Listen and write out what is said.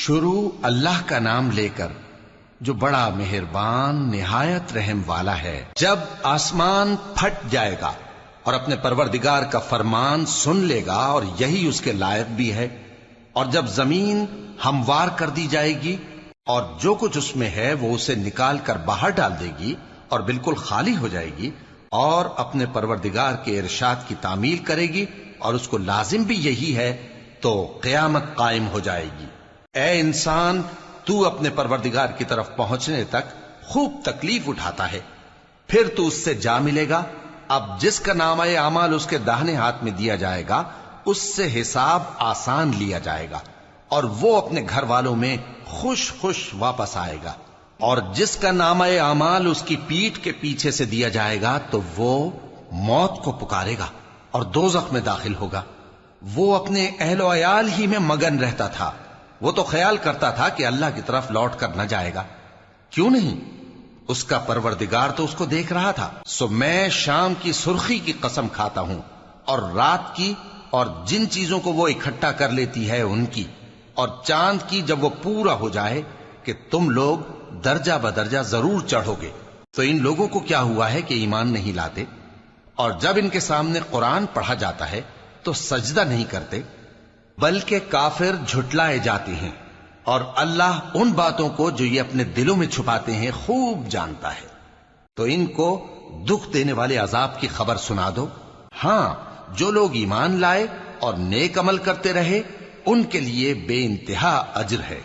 شروع اللہ کا نام لے کر جو بڑا مہربان نہایت رحم والا ہے۔ جب آسمان پھٹ جائے گا اور اپنے پروردگار کا فرمان سن لے گا اور یہی اس کے لائق بھی ہے، اور جب زمین ہموار کر دی جائے گی اور جو کچھ اس میں ہے وہ اسے نکال کر باہر ڈال دے گی اور بالکل خالی ہو جائے گی اور اپنے پروردگار کے ارشاد کی تعمیل کرے گی اور اس کو لازم بھی یہی ہے، تو قیامت قائم ہو جائے گی۔ اے انسان، تو اپنے پروردگار کی طرف پہنچنے تک خوب تکلیف اٹھاتا ہے، پھر تو اس سے جا ملے گا۔ اب جس کا نامہ اعمال اس کے داہنے ہاتھ میں دیا جائے گا اس سے حساب آسان لیا جائے گا اور وہ اپنے گھر والوں میں خوش خوش واپس آئے گا، اور جس کا نامہ اعمال اس کی پیٹھ کے پیچھے سے دیا جائے گا تو وہ موت کو پکارے گا اور دوزخ میں داخل ہوگا۔ وہ اپنے اہل و عیال ہی میں مگن رہتا تھا، وہ تو خیال کرتا تھا کہ اللہ کی طرف لوٹ کر نہ جائے گا، کیوں نہیں؟ اس کا پروردگار تو اس کو دیکھ رہا تھا۔ سو میں شام کی سرخی کی قسم کھاتا ہوں اور رات کی اور جن چیزوں کو وہ اکٹھا کر لیتی ہے ان کی، اور چاند کی جب وہ پورا ہو جائے، کہ تم لوگ درجہ بدرجہ ضرور چڑھو گے۔ تو ان لوگوں کو کیا ہوا ہے کہ ایمان نہیں لاتے، اور جب ان کے سامنے قرآن پڑھا جاتا ہے تو سجدہ نہیں کرتے، بلکہ کافر جھٹلائے جاتے ہیں، اور اللہ ان باتوں کو جو یہ اپنے دلوں میں چھپاتے ہیں خوب جانتا ہے۔ تو ان کو دکھ دینے والے عذاب کی خبر سنا دو۔ ہاں، جو لوگ ایمان لائے اور نیک عمل کرتے رہے ان کے لیے بے انتہا اجر ہے۔